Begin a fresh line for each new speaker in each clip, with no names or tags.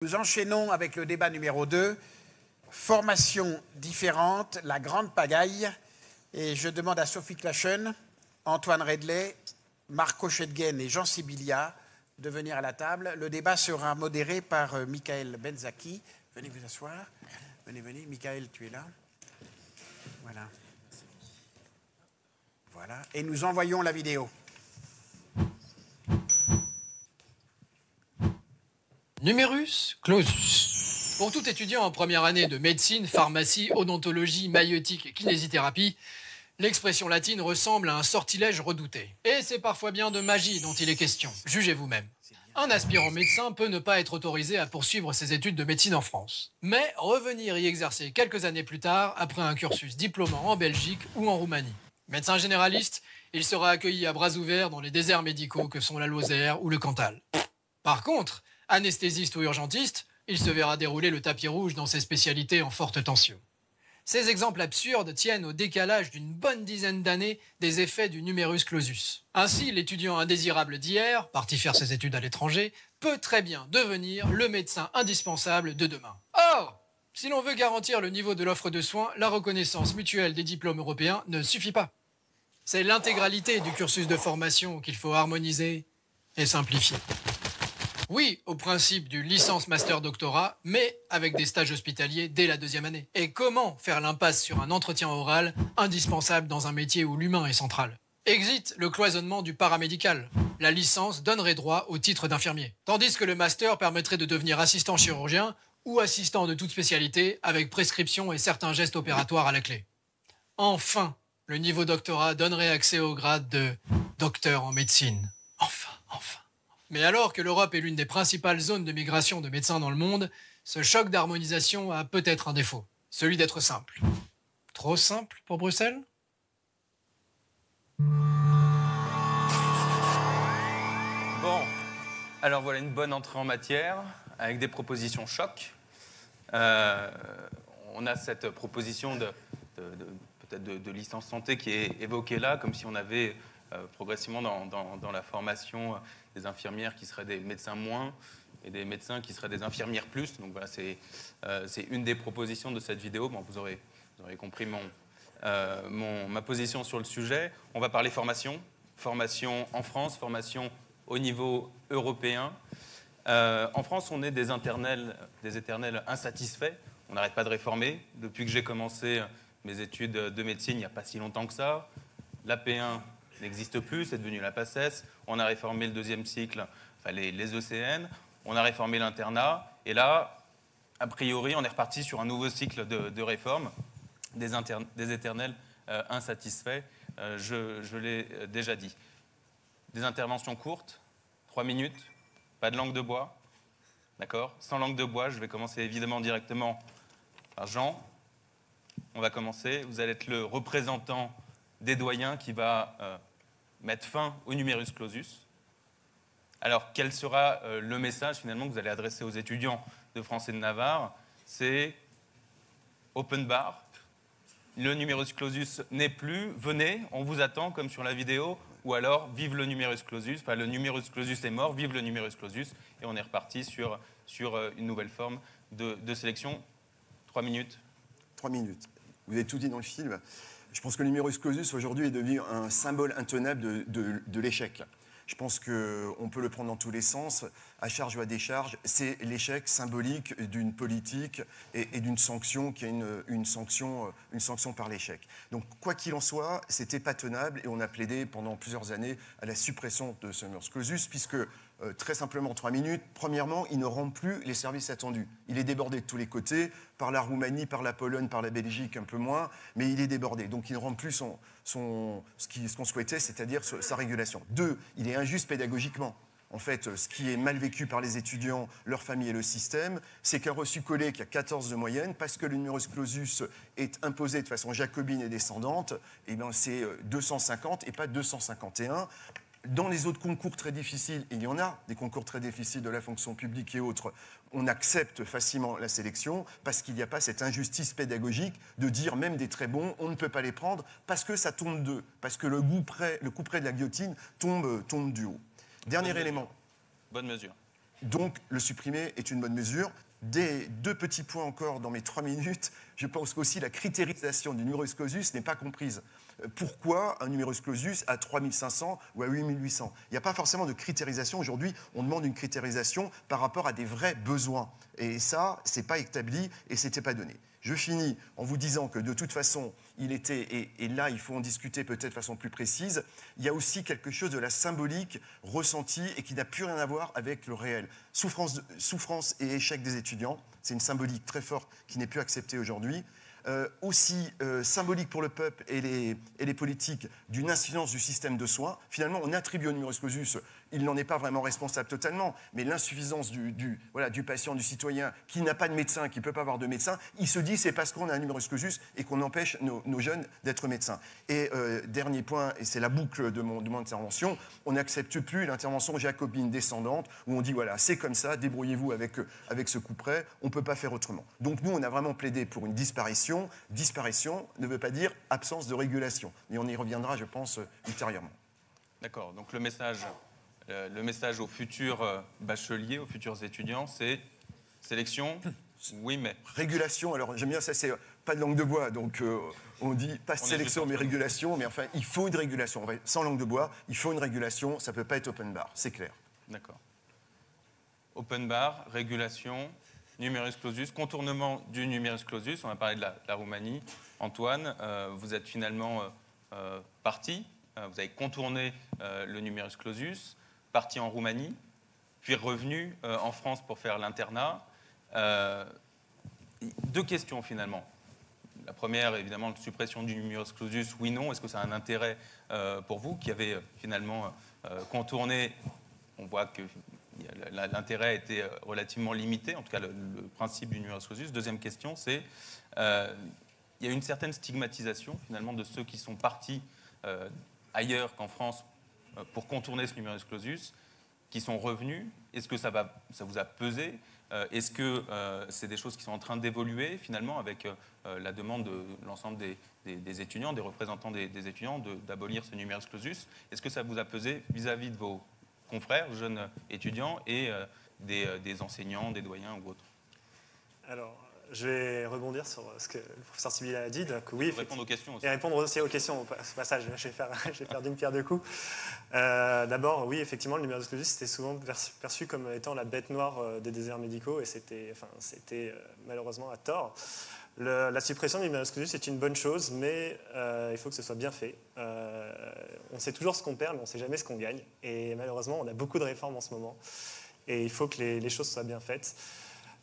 Nous enchaînons avec le débat numéro 2, formation différente, la grande pagaille. Et je demande à Sophie Klaschen, Antoine Redley, Marco Schedgen et Jean Sibilia de venir à la table. Le débat sera modéré par Michael Benzaki. Venez vous asseoir. Venez, venez. Michael, tu es là. Voilà. Voilà. Et nous envoyons la vidéo.
Numerus clausus. Pour tout étudiant en première année de médecine, pharmacie, odontologie, maïeutique et kinésithérapie, l'expression latine ressemble à un sortilège redouté. Et c'est parfois bien de magie dont il est question. Jugez vous-même. Un aspirant médecin peut ne pas être autorisé à poursuivre ses études de médecine en France, mais revenir y exercer quelques années plus tard après un cursus diplômant en Belgique ou en Roumanie. Médecin généraliste, il sera accueilli à bras ouverts dans les déserts médicaux que sont la Lozère ou le Cantal. Par contre, anesthésiste ou urgentiste, il se verra dérouler le tapis rouge dans ses spécialités en forte tension. Ces exemples absurdes tiennent au décalage d'une bonne dizaine d'années des effets du numerus clausus. Ainsi, l'étudiant indésirable d'hier, parti faire ses études à l'étranger, peut très bien devenir le médecin indispensable de demain. Or, si l'on veut garantir le niveau de l'offre de soins, la reconnaissance mutuelle des diplômes européens ne suffit pas. C'est l'intégralité du cursus de formation qu'il faut harmoniser et simplifier. Oui, au principe du licence-master-doctorat, mais avec des stages hospitaliers dès la deuxième année. Et comment faire l'impasse sur un entretien oral indispensable dans un métier où l'humain est central? Exit le cloisonnement du paramédical. La licence donnerait droit au titre d'infirmier, tandis que le master permettrait de devenir assistant chirurgien ou assistant de toute spécialité avec prescription et certains gestes opératoires à la clé. Enfin, le niveau doctorat donnerait accès au grade de docteur en médecine. Enfin. Mais alors que l'Europe est l'une des principales zones de migration de médecins dans le monde, ce choc d'harmonisation a peut-être un défaut, celui d'être simple. Trop simple pour Bruxelles ?
Bon, alors voilà une bonne entrée en matière, avec des propositions choc. On a cette proposition peut-être de licence santé qui est évoquée là, comme si on avait progressivement dans la formation des infirmières qui seraient des médecins moins et des médecins qui seraient des infirmières plus. Donc voilà, c'est une des propositions de cette vidéo. Bon, vous aurez compris ma position sur le sujet. On va parler formation en France, formation au niveau européen. En France, on est des éternels insatisfaits. On n'arrête pas de réformer. Depuis que j'ai commencé mes études de médecine, il n'y a pas si longtemps que ça. L'AP1 n'existe plus, c'est devenu la PACES. On a réformé le deuxième cycle, enfin les ECN. On a réformé l'internat. Et là, a priori, on est reparti sur un nouveau cycle de réforme des éternels insatisfaits. Je l'ai déjà dit. Des interventions courtes, 3 minutes, pas de langue de bois. D'accord ? Sans langue de bois, je vais commencer évidemment directement par Jean. On va commencer. Vous allez être le représentant des doyens qui va mettre fin au numerus clausus. Alors, quel sera le message finalement que vous allez adresser aux étudiants de France et de Navarre? C'est open bar. Le numerus clausus n'est plus. Venez, on vous attend comme sur la vidéo. Ou alors, vive le numerus clausus. Enfin, le numerus clausus est mort, vive le numerus clausus. Et on est reparti sur une nouvelle forme de sélection. 3 minutes.
3 minutes. Vous avez tout dit dans le film. Je pense que le numerus clausus aujourd'hui est devenu un symbole intenable de l'échec. Je pense qu'on peut le prendre dans tous les sens, à charge ou à décharge. C'est l'échec symbolique d'une politique et d'une sanction qui est une sanction par l'échec. Donc, quoi qu'il en soit, c'était pas tenable et on a plaidé pendant plusieurs années à la suppression de ce numerus clausus, puisque, très simplement, 3 minutes, premièrement, il ne rend plus les services attendus. Il est débordé de tous les côtés, par la Roumanie, par la Pologne, par la Belgique, un peu moins, mais il est débordé. Donc, il ne rend plus ce qu'on souhaitait, c'est-à-dire sa régulation. 2, il est injuste pédagogiquement. En fait, ce qui est mal vécu par les étudiants, leurs familles et le système, c'est qu'un reçu-collé qui a 14 de moyenne, parce que le numerus clausus est imposé de façon jacobine et descendante, eh bien c'est 250 et pas 251. Dans les autres concours très difficiles, il y en a des concours très difficiles de la fonction publique et autres, on accepte facilement la sélection parce qu'il n'y a pas cette injustice pédagogique de dire même des très bons, on ne peut pas les prendre parce que ça tombe d'eux, parce que le coup près de la guillotine tombe du haut. Dernier élément.
Bonne mesure.
Donc, le supprimer est une bonne mesure. Deux petits points encore dans mes 3 minutes. Je pense qu'aussi la critérisation du numerus clausus n'est pas comprise. Pourquoi un numerus clausus à 3500 ou à 8800 ? Il n'y a pas forcément de critérisation. Aujourd'hui, on demande une critérisation par rapport à des vrais besoins. Et ça, ce n'est pas établi et ce n'était pas donné. Je finis en vous disant que de toute façon, il était, et là il faut en discuter peut-être de façon plus précise, il y a aussi quelque chose de la symbolique ressentie et qui n'a plus rien à voir avec le réel. Souffrance et échec des étudiants, c'est une symbolique très forte qui n'est plus acceptée aujourd'hui. Aussi symbolique pour le peuple et les politiques d'une insuffisance du système de soins. Finalement, on attribue au numerus clausus, il n'en est pas vraiment responsable totalement, mais l'insuffisance du patient, du citoyen qui n'a pas de médecin, qui ne peut pas avoir de médecin, il se dit c'est parce qu'on a un numerus clausus et qu'on empêche nos jeunes d'être médecins. Et dernier point, et c'est la boucle de mon intervention, on n'accepte plus l'intervention jacobine descendante où on dit voilà, c'est comme ça, débrouillez-vous avec ce coup près, on ne peut pas faire autrement. Donc nous, on a vraiment plaidé pour une disparition. Disparition ne veut pas dire absence de régulation. Mais on y reviendra, je pense, ultérieurement.
D'accord. Donc le message aux futurs bacheliers, aux futurs étudiants, c'est sélection, oui mais...
Régulation, alors j'aime bien ça, c'est pas de langue de bois, donc on dit pas sélection mais régulation, mais enfin il faut une régulation. Sans langue de bois, il faut une régulation, ça ne peut pas être open bar, c'est clair.
D'accord. Open bar, régulation... Numerus clausus, contournement du numerus clausus, on a parlé de la Roumanie. Antoine, vous êtes finalement parti, vous avez contourné le numerus clausus, parti en Roumanie, puis revenu en France pour faire l'internat. 2 questions finalement. La première, évidemment, la suppression du numerus clausus, oui, non. Est-ce que ça a un intérêt pour vous qui avez finalement contourné? On voit que l'intérêt était relativement limité, en tout cas le principe du numerus clausus. Deuxième question, c'est il y a une certaine stigmatisation finalement de ceux qui sont partis ailleurs qu'en France pour contourner ce numerus clausus, qui sont revenus. Est-ce que ça vous a pesé? Est-ce que c'est des choses qui sont en train d'évoluer finalement avec la demande de l'ensemble des étudiants, des représentants des étudiants d'abolir ce numerus clausus? Est-ce que ça vous a pesé vis-à-vis de vos confrères, jeunes étudiants et des enseignants, des doyens ou autres?
Alors, je vais rebondir sur ce que le professeur Sibylle a dit. Donc, oui,
répondre aux questions aussi.
Et répondre aussi aux questions. Au passage, je vais faire d'une pierre deux coups. D'abord, oui, effectivement, le numerus clausus était souvent perçu comme étant la bête noire des déserts médicaux et c'était malheureusement à tort. La suppression du numerus clausus est une bonne chose, mais il faut que ce soit bien fait. On sait toujours ce qu'on perd, mais on ne sait jamais ce qu'on gagne. Et malheureusement, on a beaucoup de réformes en ce moment. Et il faut que les choses soient bien faites.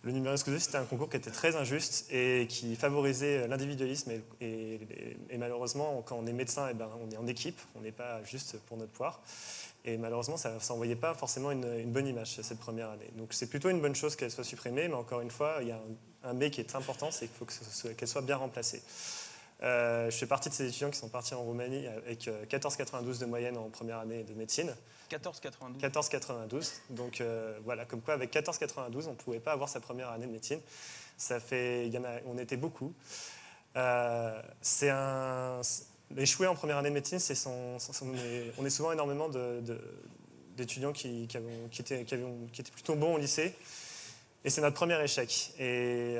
Le numerus clausus, c'était un concours qui était très injuste et qui favorisait l'individualisme. Et malheureusement, quand on est médecin, on est en équipe, on n'est pas juste pour notre poire. Et malheureusement, ça n'envoyait pas forcément une bonne image cette première année. Donc c'est plutôt une bonne chose qu'elle soit supprimée, mais encore une fois, il y a un mais qui est important, c'est qu'il faut qu'elle soit bien remplacée. Je fais partie de ces étudiants qui sont partis en Roumanie avec 14,92 de moyenne en première année de médecine.
14,92
14,92. Donc voilà, comme quoi avec 14,92, on ne pouvait pas avoir sa première année de médecine. On était beaucoup. Échouer en première année de médecine, on est souvent énormément d'étudiants qui étaient plutôt bons au lycée. Et c'est notre premier échec. Et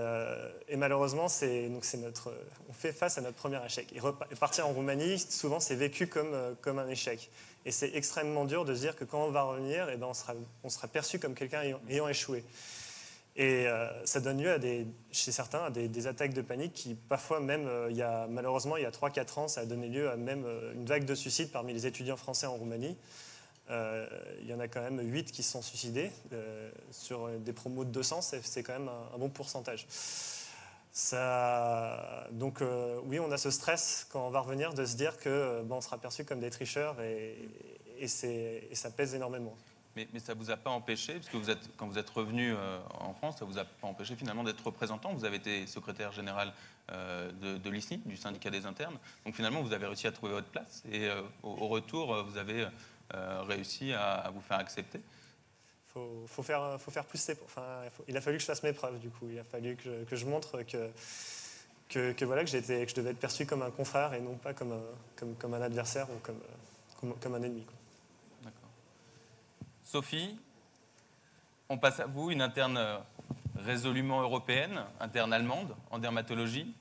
malheureusement, on fait face à notre premier échec. Et partir en Roumanie, souvent, c'est vécu comme un échec. Et c'est extrêmement dur de se dire que quand on va revenir, on sera perçu comme quelqu'un ayant échoué. Et ça donne lieu, chez certains, à des attaques de panique qui, parfois même, malheureusement, il y a 3-4 ans, ça a donné lieu à même une vague de suicides parmi les étudiants français en Roumanie. Il y en a quand même 8 qui se sont suicidés. Sur des promos de 200, c'est quand même un bon pourcentage. Donc oui, on a ce stress quand on va revenir de se dire qu'on sera perçu comme des tricheurs et ça pèse énormément.
Mais ça ne vous a pas empêché, parce que quand vous êtes revenu en France, ça ne vous a pas empêché finalement d'être représentant. Vous avez été secrétaire général de l'ISNI, du syndicat des internes. Donc finalement, vous avez réussi à trouver votre place. Et au retour, vous avez réussi à vous faire accepter.
Faut faire plus. Il a fallu que je fasse mes preuves, du coup. Il a fallu que je montre que je devais être perçu comme un confrère et non pas comme un adversaire ou comme un ennemi, quoi.
D'accord. Sophie, On passe à vous, une interne résolument européenne, interne allemande en dermatologie,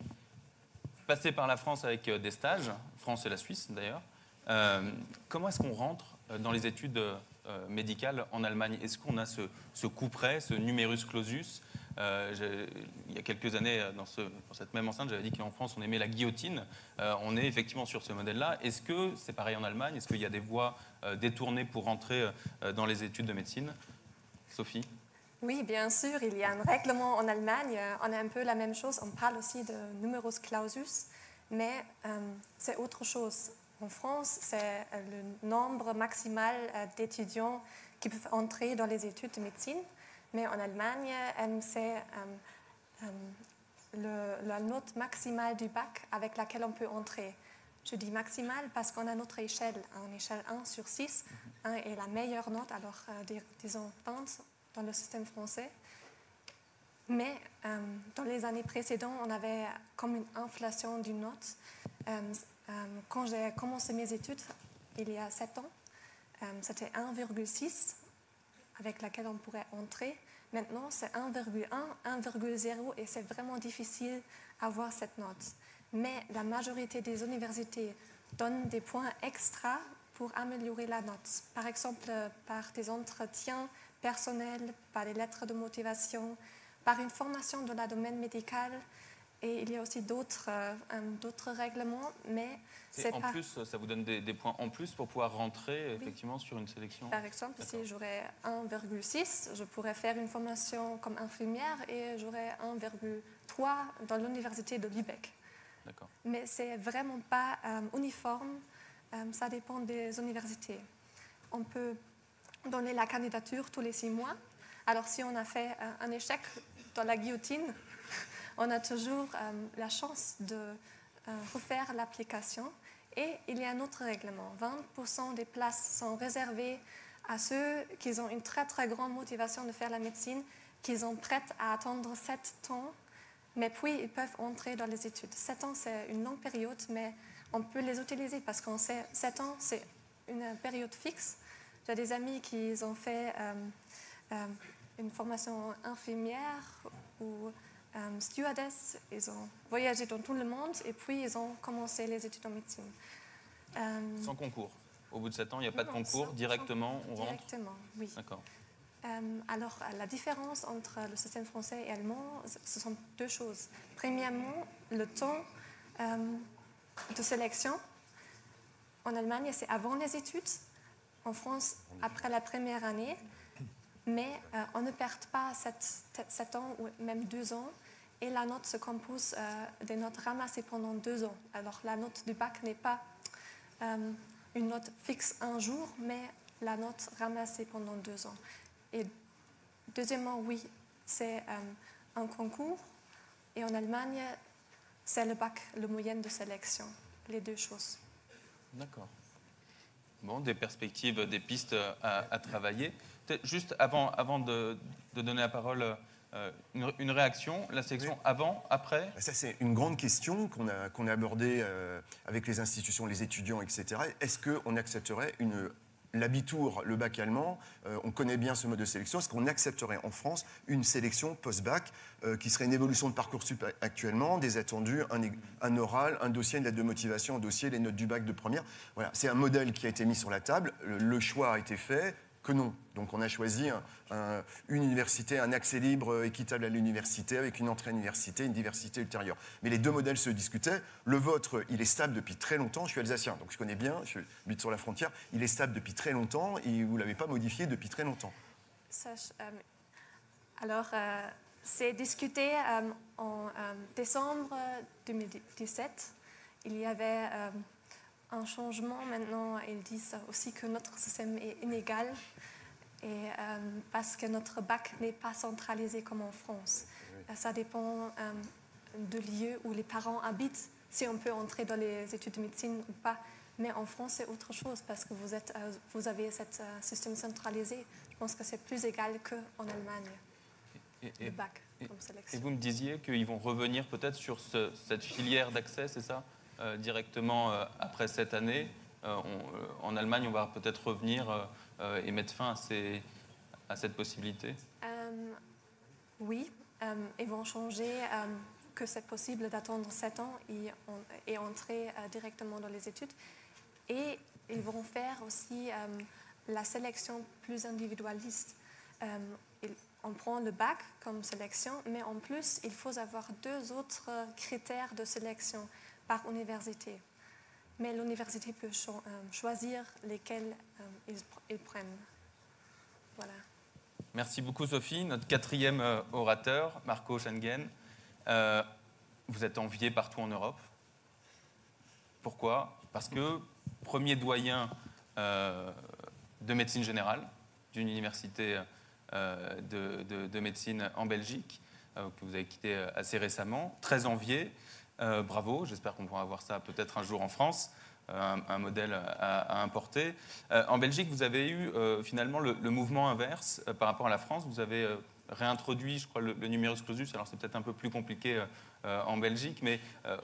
passée par la France avec des stages, France et la Suisse d'ailleurs. Comment est-ce qu'on rentre dans les études médicales en Allemagne? Est-ce qu'on a ce couperet, ce numerus clausus? Il y a quelques années, dans cette même enceinte, j'avais dit qu'en France, on aimait la guillotine. On est effectivement sur ce modèle-là. Est-ce que c'est pareil en Allemagne? Est-ce qu'il y a des voies détournées pour rentrer dans les études de médecine? Sophie?
Oui, bien sûr, il y a un règlement en Allemagne. On a un peu la même chose. On parle aussi de numerus clausus, mais c'est autre chose. En France, c'est le nombre maximal d'étudiants qui peuvent entrer dans les études de médecine. Mais en Allemagne, c'est la note maximale du bac avec laquelle on peut entrer. Je dis maximale parce qu'on a notre échelle, en échelle 1 sur 6. 1 est la meilleure note, alors disons 20 dans le système français. Mais dans les années précédentes, on avait comme une inflation d'une note. Quand j'ai commencé mes études, il y a 7 ans, c'était 1,6 avec laquelle on pourrait entrer. Maintenant, c'est 1,1, 1,0 et c'est vraiment difficile d'avoir cette note. Mais la majorité des universités donnent des points extra pour améliorer la note. Par exemple, par des entretiens personnels, par des lettres de motivation, par une formation dans le domaine médical. Et il y a aussi d'autres règlements, mais c'est
en
pas...
plus, ça vous donne des points en plus pour pouvoir rentrer effectivement sur une sélection.
Par exemple, si j'aurais 1,6, je pourrais faire une formation comme infirmière et j'aurais 1,3 dans l'université de Lübeck.
D'accord.
Mais c'est vraiment pas uniforme, ça dépend des universités. On peut donner la candidature tous les 6 mois. Alors si on a fait un échec dans la guillotine, on a toujours la chance de refaire l'application. Et il y a un autre règlement. 20% des places sont réservées à ceux qui ont une très, très grande motivation de faire la médecine, qui sont prêts à attendre 7 ans, mais puis ils peuvent entrer dans les études. 7 ans, c'est une longue période, mais on peut les utiliser parce qu'on sait 7 ans, c'est une période fixe. J'ai des amis qui ont fait une formation infirmière ou stewardess, ils ont voyagé dans tout le monde et puis ils ont commencé les études en médecine.
Sans concours. Au bout de 7 ans, il n'y a pas de concours, directement on rentre.
Directement, oui.
D'accord.
Alors, la différence entre le système français et allemand, ce sont 2 choses. Premièrement, le temps de sélection. En Allemagne, c'est avant les études. En France, après la première année. Mais on ne perd pas 7 ans ou même 2 ans. Et la note se compose des notes ramassées pendant 2 ans. Alors la note du bac n'est pas une note fixe un jour, mais la note ramassée pendant 2 ans. Et deuxièmement, oui, c'est un concours. Et en Allemagne, c'est le bac, le moyenne de sélection. Les 2 choses.
D'accord. Bon, des perspectives, des pistes à travailler. Peut-être juste avant de donner la parole, une réaction, la sélection avant, après?
Ça, c'est une grande question qu'on a abordée avec les institutions, les étudiants, etc. Est-ce qu'on accepterait l'Abitur, le bac allemand, on connaît bien ce mode de sélection, est-ce qu'on accepterait en France une sélection post-bac qui serait une évolution de Parcoursup actuellement, des attendus, un oral, un dossier, une lettre de motivation, un dossier, les notes du bac de première. Voilà, c'est un modèle qui a été mis sur la table, le choix a été fait, que non. Donc on a choisi une université, un accès libre, équitable à l'université, avec une entrée à l'université, une diversité ultérieure. Mais les 2 modèles se discutaient. Le vôtre, il est stable depuis très longtemps. Je suis alsacien, donc je connais bien, je habite sur la frontière. Il est stable depuis très longtemps et vous ne l'avez pas modifié depuis très longtemps.
Alors, c'est discuté en décembre 2017. Il y avait un changement. Maintenant, ils disent aussi que notre système est inégal et parce que notre bac n'est pas centralisé comme en France. Oui. Ça dépend du lieu où les parents habitent, si on peut entrer dans les études de médecine ou pas. Mais en France, c'est autre chose parce que vous avez ce système centralisé. Je pense que c'est plus égal qu'en Allemagne, le bac comme sélection.
Et vous me disiez qu'ils vont revenir peut-être sur cette filière d'accès, c'est ça? Directement après cette année, en Allemagne, on va peut-être revenir et mettre fin à cette possibilité.
oui, ils vont changer que c'est possible d'attendre 7 ans et entrer directement dans les études. Et ils vont faire aussi la sélection plus individualiste. On prend le bac comme sélection, mais en plus, il faut avoir 2 autres critères de sélection par université. Mais l'université peut choisir lesquels ils prennent. Voilà.
Merci beaucoup, Sophie. Notre 4e orateur, Marco Schengen. Vous êtes envié partout en Europe. Pourquoi? Parce que premier doyen de médecine générale d'une université de médecine en Belgique, que vous avez quitté assez récemment, très envié. Bravo, j'espère qu'on pourra avoir ça peut-être un jour en France, un modèle à importer. En Belgique, vous avez eu finalement le mouvement inverse par rapport à la France. Vous avez réintroduit, je crois, le numerus clausus. Alors c'est peut-être un peu plus compliqué en Belgique, mais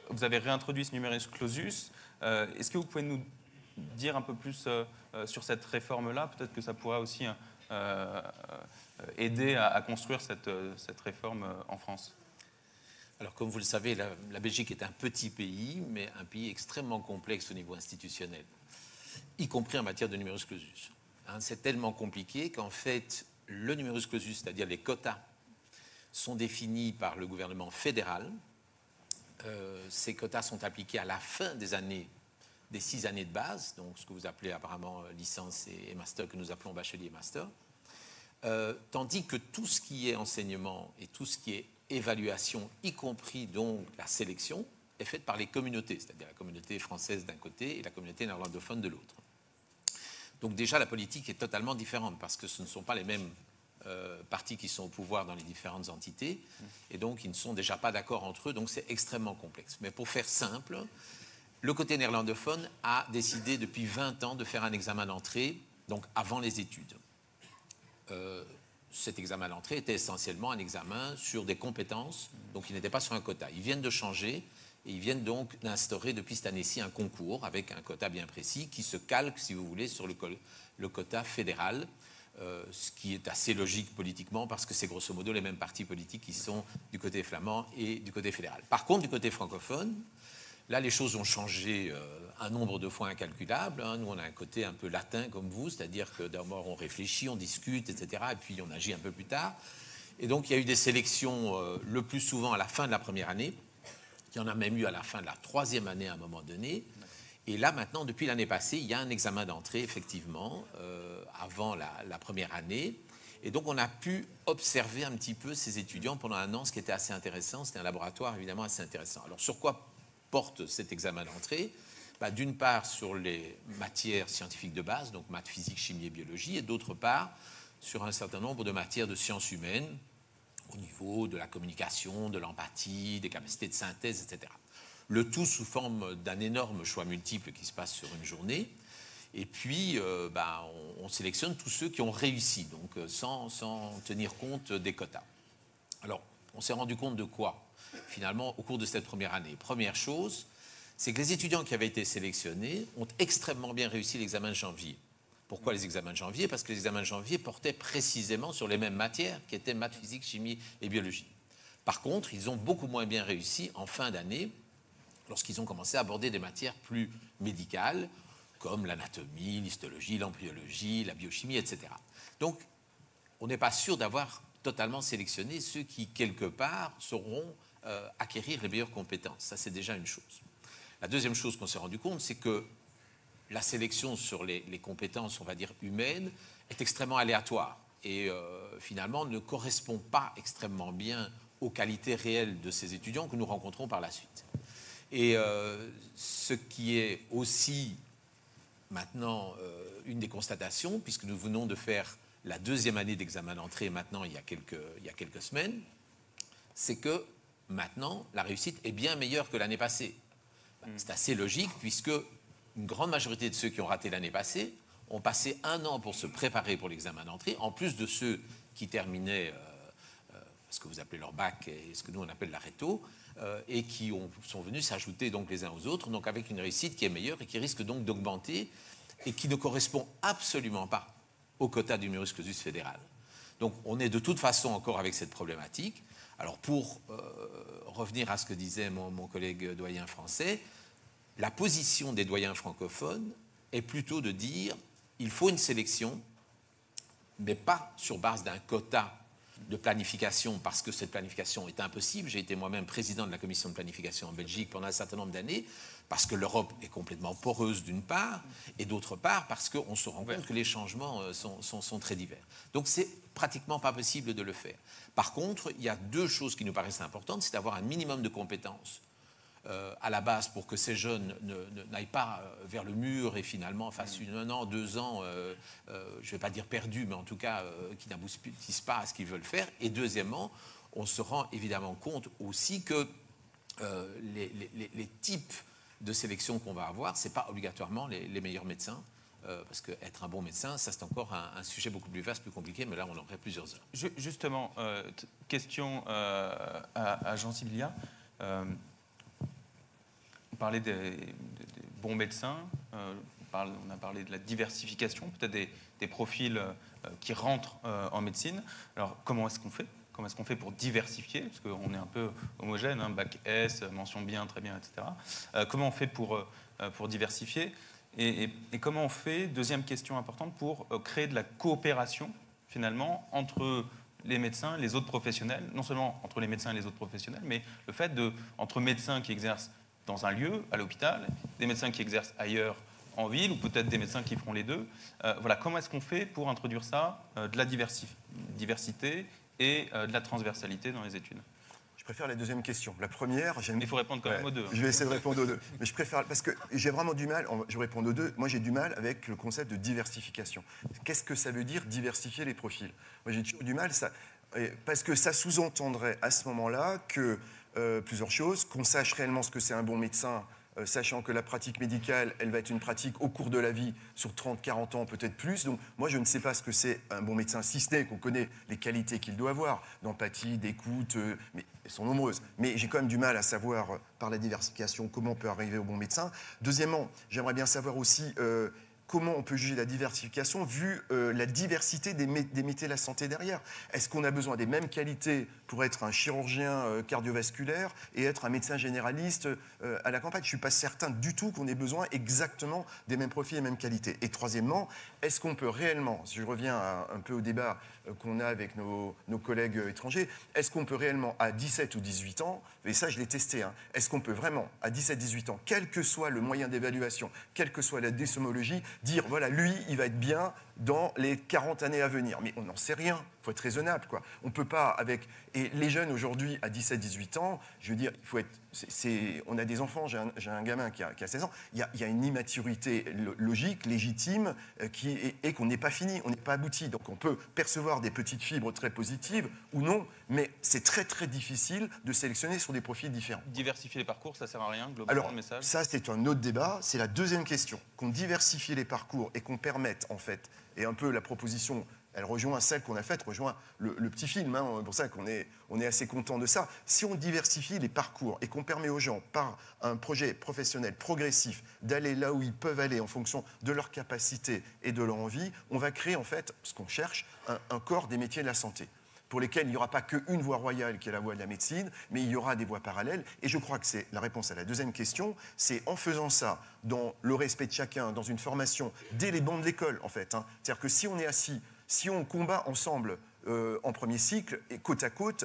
vous avez réintroduit ce numerus clausus. Est-ce que vous pouvez nous dire un peu plus sur cette réforme-là? Peut-être que ça pourra aussi aider à construire cette réforme en France.
Alors, comme vous le savez, la Belgique est un petit pays, mais un pays extrêmement complexe au niveau institutionnel, y compris en matière de numerus clausus. C'est tellement compliqué qu'en fait, le numerus clausus, c'est-à-dire les quotas, sont définis par le gouvernement fédéral. Ces quotas sont appliqués à la fin des 6 années de base, donc ce que vous appelez apparemment licence et master, que nous appelons bachelier et master. Tandis que tout ce qui est enseignement et tout ce qui est évaluation, y compris donc la sélection, est faite par les communautés, c'est-à-dire la communauté française d'un côté et la communauté néerlandophone de l'autre. Donc déjà, la politique est totalement différente parce que ce ne sont pas les mêmes partis qui sont au pouvoir dans les différentes entités et donc ils ne sont déjà pas d'accord entre eux, donc c'est extrêmement complexe. Mais pour faire simple, le côté néerlandophone a décidé depuis 20 ans de faire un examen d'entrée, donc avant les études. Cet examen d'entrée était essentiellement un examen sur des compétences, donc il n'était pas sur un quota. Ils viennent de changer et ils viennent donc d'instaurer depuis cette année-ci un concours avec un quota bien précis qui se calque, si vous voulez, sur le quota fédéral, ce qui est assez logique politiquement parce que c'est grosso modo les mêmes partis politiques qui sont du côté flamand et du côté fédéral. Par contre, du côté francophone, là, les choses ont changé un nombre de fois incalculable. Nous, on a un côté un peu latin comme vous, c'est-à-dire que d'abord, on réfléchit, on discute, etc., et puis on agit un peu plus tard. Et donc, il y a eu des sélections le plus souvent à la fin de la première année. Il y en a même eu à la fin de la 3e année à un moment donné. Et là, maintenant, depuis l'année passée, il y a un examen d'entrée, effectivement, avant la première année. Et donc, on a pu observer un petit peu ces étudiants pendant un an, ce qui était assez intéressant. C'était un laboratoire, évidemment, assez intéressant. Alors, sur quoi porte cet examen d'entrée? D'une part sur les matières scientifiques de base, donc maths, physique, chimie et biologie, et d'autre part sur un certain nombre de matières de sciences humaines au niveau de la communication, de l'empathie, des capacités de synthèse, etc. Le tout sous forme d'un énorme choix multiple qui se passe sur une journée. Et puis, on sélectionne tous ceux qui ont réussi, donc sans tenir compte des quotas. Alors, on s'est rendu compte de quoi, finalement, au cours de cette première année? Première chose, c'est que les étudiants qui avaient été sélectionnés ont extrêmement bien réussi l'examen de janvier. Pourquoi les examens de janvier? Parce que les examens de janvier portaient précisément sur les mêmes matières qui étaient maths, physique, chimie et biologie. Par contre, ils ont beaucoup moins bien réussi en fin d'année lorsqu'ils ont commencé à aborder des matières plus médicales comme l'anatomie, l'histologie, l'embryologie, la biochimie, etc. Donc, on n'est pas sûr d'avoir totalement sélectionné ceux qui, quelque part, sauront acquérir les meilleures compétences. Ça, c'est déjà une chose. La deuxième chose qu'on s'est rendu compte, c'est que la sélection sur les compétences, on va dire, humaines, est extrêmement aléatoire et finalement ne correspond pas extrêmement bien aux qualités réelles de ces étudiants que nous rencontrons par la suite. Et ce qui est aussi maintenant une des constatations, puisque nous venons de faire la 2e année d'examen d'entrée maintenant il y a quelques semaines, c'est que maintenant la réussite est bien meilleure que l'année passée. C'est assez logique puisque une grande majorité de ceux qui ont raté l'année passée ont passé 1 an pour se préparer pour l'examen d'entrée, en plus de ceux qui terminaient ce que vous appelez leur bac et ce que nous on appelle la réto, et qui sont venus s'ajouter donc les uns aux autres, donc avec une réussite qui est meilleure et qui risque donc d'augmenter et qui ne correspond absolument pas au quota du numerus clausus fédéral. Donc on est de toute façon encore avec cette problématique. Alors pour revenir à ce que disait mon collègue doyen français, la position des doyens francophones est plutôt de dire il faut une sélection, mais pas sur base d'un quota de planification, parce que cette planification est impossible. J'ai été moi-même président de la commission de planification en Belgique pendant un certain nombre d'années, parce que l'Europe est complètement poreuse d'une part, et d'autre part parce qu'on se rend compte que les changements sont très divers. Donc c'est pratiquement pas possible de le faire. Par contre, il y a deux choses qui nous paraissent importantes, c'est d'avoir un minimum de compétences à la base pour que ces jeunes n'aillent pas vers le mur et finalement fassent 1 an, 2 ans, je ne vais pas dire perdus, mais en tout cas qui n'aboutissent pas à ce qu'ils veulent faire. Et deuxièmement, on se rend évidemment compte aussi que les types de sélection qu'on va avoir, ce n'est pas obligatoirement les meilleurs médecins. Parce qu'être un bon médecin, ça c'est encore un sujet beaucoup plus vaste, plus compliqué, mais là on aurait plusieurs heures.
Justement, question à Jean Sibilia. On parlait des bons médecins, on a parlé de la diversification, peut-être des profils qui rentrent en médecine. Alors comment est-ce qu'on fait ? Comment est-ce qu'on fait pour diversifier ? Parce qu'on est un peu homogène, hein, bac S, mention bien, très bien, etc. Comment on fait pour diversifier ? Et comment on fait, deuxième question importante, pour créer de la coopération, finalement, entre les médecins et les autres professionnels, non seulement entre les médecins et les autres professionnels, mais le fait entre médecins qui exercent dans un lieu, à l'hôpital, des médecins qui exercent ailleurs en ville, ou peut-être des médecins qui feront les deux. Voilà, comment est-ce qu'on fait pour introduire ça, de la diversité et de la transversalité dans les études ?
Je préfère la deuxième question. La première,
il faut répondre quand même aux deux.
Je vais essayer de répondre aux deux. Mais je préfère, parce que j'ai vraiment du mal, je vais répondre aux deux. Moi, j'ai du mal avec le concept de diversification. Qu'est-ce que ça veut dire diversifier les profils ? Moi, j'ai toujours du mal, parce que ça sous-entendrait à ce moment-là que plusieurs choses, qu'on sache réellement ce que c'est un bon médecin, sachant que la pratique médicale, elle va être une pratique au cours de la vie, sur 30, 40 ans, peut-être plus. Donc moi, je ne sais pas ce que c'est un bon médecin, si ce n'est qu'on connaît les qualités qu'il doit avoir, d'empathie, d'écoute, mais elles sont nombreuses. Mais j'ai quand même du mal à savoir, par la diversification, comment on peut arriver au bon médecin. Deuxièmement, j'aimerais bien savoir aussi comment on peut juger la diversification vu la diversité des métiers de la santé derrière. Est-ce qu'on a besoin des mêmes qualités pour être un chirurgien cardiovasculaire et être un médecin généraliste à la campagne ? Je ne suis pas certain du tout qu'on ait besoin exactement des mêmes profils et des mêmes qualités. Et troisièmement, est-ce qu'on peut réellement, si je reviens un peu au débat qu'on a avec nos collègues étrangers, est-ce qu'on peut réellement, à 17 ou 18 ans, et ça je l'ai testé, hein, est-ce qu'on peut vraiment, à 17-18 ans, quel que soit le moyen d'évaluation, quelle que soit la décimologie, dire, voilà, lui, il va être bien dans les 40 années à venir. Mais on n'en sait rien, il faut être raisonnable, quoi. On peut pas avec... Et les jeunes aujourd'hui, à 17-18 ans, je veux dire, il faut être... On a des enfants, j'ai un gamin qui a 16 ans, il y a une immaturité logique, légitime, et qu'on n'est pas fini, on n'est pas abouti. Donc on peut percevoir des petites fibres très positives ou non, mais c'est très très difficile de sélectionner sur des profils différents.
Diversifier les parcours, ça sert à rien, globalement, le message ?
Ça, c'est un autre débat, c'est la deuxième question. Qu'on diversifie les parcours et qu'on permette, en fait, et un peu la proposition... Elle rejoint celle qu'on a faite, rejoint le petit film. Hein, c'est pour ça qu'on est assez content de ça. Si on diversifie les parcours et qu'on permet aux gens, par un projet professionnel progressif, d'aller là où ils peuvent aller en fonction de leur capacité et de leur envie, on va créer en fait ce qu'on cherche, un corps des métiers de la santé, pour lesquels il n'y aura pas qu'une voie royale qui est la voie de la médecine, mais il y aura des voies parallèles. Et je crois que c'est la réponse à la deuxième question, c'est en faisant ça, dans le respect de chacun, dans une formation, dès les bancs de l'école, en fait. Hein. C'est-à-dire que si on est assis, si on combat ensemble en premier cycle, et côte à côte,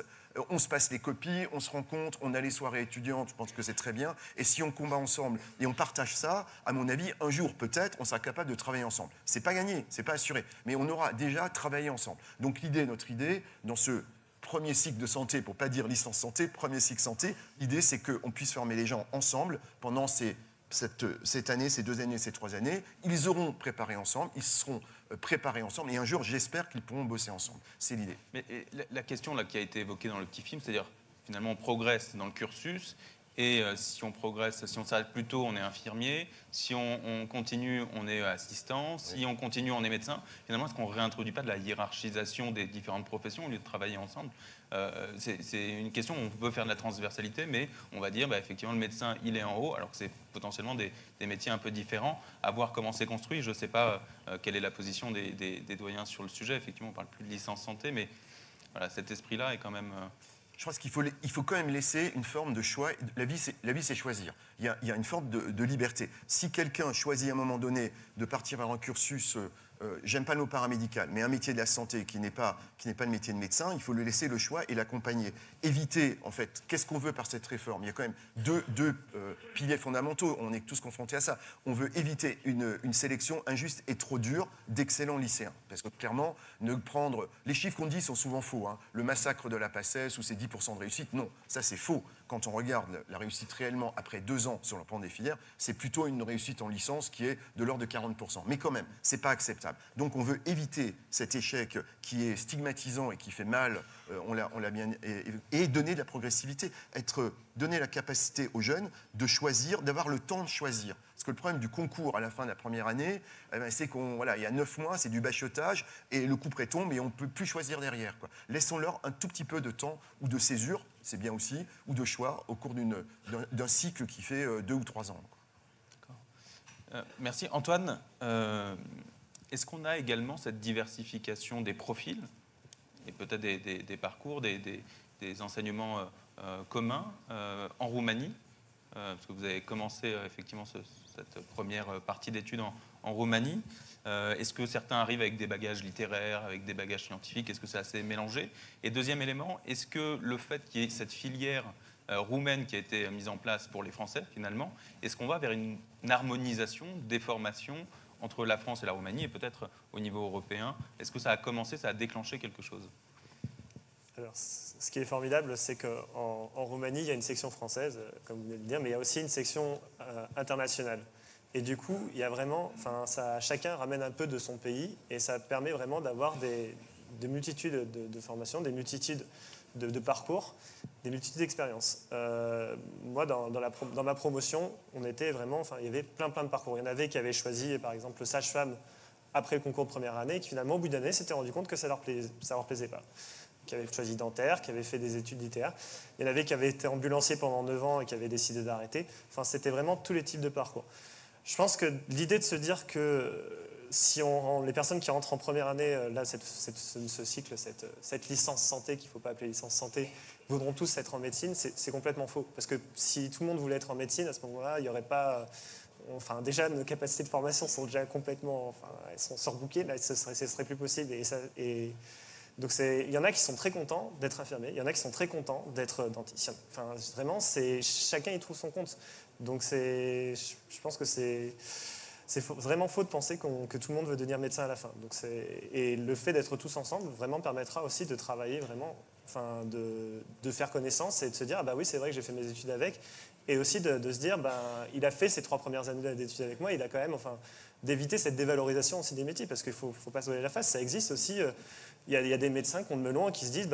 on se passe les copies, on se rencontre, on a les soirées étudiantes, je pense que c'est très bien. Et si on combat ensemble et on partage ça, à mon avis, un jour peut-être, on sera capable de travailler ensemble. C'est pas gagné, c'est pas assuré, mais on aura déjà travaillé ensemble. Donc notre idée, dans ce premier cycle de santé, pour pas dire licence santé, premier cycle santé, l'idée c'est qu'on puisse former les gens ensemble pendant cette année, ces 2 années, ces 3 années. Ils auront préparé ensemble, ils seront préparés ensemble, et un jour, j'espère qu'ils pourront bosser ensemble. C'est l'idée.
Mais la question là, qui a été évoquée dans le petit film, c'est-à-dire, finalement, on progresse dans le cursus, Et si on progresse, si on s'arrête plus tôt, on est infirmier. Si on continue, on est assistant. Si on continue, on est médecin. Finalement, est-ce qu'on ne réintroduit pas de la hiérarchisation des différentes professions au lieu de travailler ensemble? C'est une question où on peut faire de la transversalité, mais on va dire, effectivement, le médecin, il est en haut, alors que c'est potentiellement des métiers un peu différents. À voir comment c'est construit. Je ne sais pas quelle est la position des doyens sur le sujet. Effectivement, on ne parle plus de licence santé, mais voilà, cet esprit-là est quand même...
Je pense qu'il faut quand même laisser une forme de choix. La vie, c'est choisir. Il y a une forme de liberté. Si quelqu'un choisit à un moment donné de partir vers un cursus, j'aime pas le mot paramédical, mais un métier de la santé qui n'est pas le métier de médecin, il faut lui laisser le choix et l'accompagner. Éviter, en fait, qu'est-ce qu'on veut par cette réforme? Il y a quand même deux piliers fondamentaux. On est tous confrontés à ça. On veut éviter une sélection injuste et trop dure d'excellents lycéens. Parce que clairement, les chiffres qu'on dit sont souvent faux. Hein. Le massacre de la PACES, où c'est 10% de réussite, non, ça c'est faux. Quand on regarde la réussite réellement après 2 ans sur le plan des filières, c'est plutôt une réussite en licence qui est de l'ordre de 40%. Mais quand même, c'est pas acceptable. Donc on veut éviter cet échec qui est stigmatisant et qui fait mal, on l'a bien, et donner de la progressivité, donner la capacité aux jeunes de choisir, d'avoir le temps de choisir. Parce que le problème du concours à la fin de la première année, c'est il y a 9 mois, c'est du bachotage, et le coup près tombe, et on ne peut plus choisir derrière, quoi. Laissons-leur un tout petit peu de temps, ou de césure, c'est bien aussi, ou de choix au cours d'un cycle qui fait 2 ou 3 ans.
D'accord. Merci. Antoine, est-ce qu'on a également cette diversification des profils, et peut-être des parcours, des enseignements communs en Roumanie? Parce que vous avez commencé effectivement cette première partie d'études en Roumanie. Est-ce que certains arrivent avec des bagages littéraires, avec des bagages scientifiques? Est-ce que c'est assez mélangé? Et deuxième élément, est-ce que le fait qu'il y ait cette filière roumaine qui a été mise en place pour les Français, finalement, est-ce qu'on va vers une harmonisation des formations entre la France et la Roumanie, et peut-être au niveau européen? Est-ce que ça a commencé, ça a déclenché quelque chose?
Alors, ce qui est formidable, c'est qu'en Roumanie, il y a une section française, comme vous venez de le dire, mais il y a aussi une section internationale. Et du coup, il y a vraiment, chacun ramène un peu de son pays, et ça permet vraiment d'avoir des multitudes de formations, des multitudes de parcours, des multitudes d'expériences. Moi, dans ma promotion, on était vraiment, il y avait plein de parcours. Il y en avait qui avaient choisi, par exemple, le sage-femme après le concours de première année, et qui finalement, au bout d'année, s'étaient rendu compte que ça leur plaisait pas. Qui avaient choisi dentaire, qui avaient fait des études littéraires. Il y en avait qui avaient été ambulanciers pendant 9 ans et qui avaient décidé d'arrêter. C'était vraiment tous les types de parcours. Je pense que l'idée de se dire que si les personnes qui rentrent en première année, là, ce cycle, cette licence santé, qu'il ne faut pas appeler licence santé, voudront tous être en médecine, c'est complètement faux. Parce que si tout le monde voulait être en médecine, à ce moment-là, il n'y aurait pas... déjà, nos capacités de formation sont déjà complètement... elles sont surbookées, là, ce serait plus possible. Donc il y en a qui sont très contents d'être infirmiers, il y en a qui sont très contents d'être dentistes. Vraiment, chacun y trouve son compte. Donc je pense que c'est vraiment faux de penser que tout le monde veut devenir médecin à la fin. Et le fait d'être tous ensemble vraiment permettra aussi de travailler vraiment, de faire connaissance et de se dire, ah bah oui, c'est vrai que j'ai fait mes études avec. Et aussi de se dire, il a fait ses 3 premières années d'études avec moi, il a quand même, d'éviter cette dévalorisation aussi des métiers, parce qu'il ne faut pas se voiler la face, ça existe aussi. Il y a des médecins qui ont le melon et qui se disent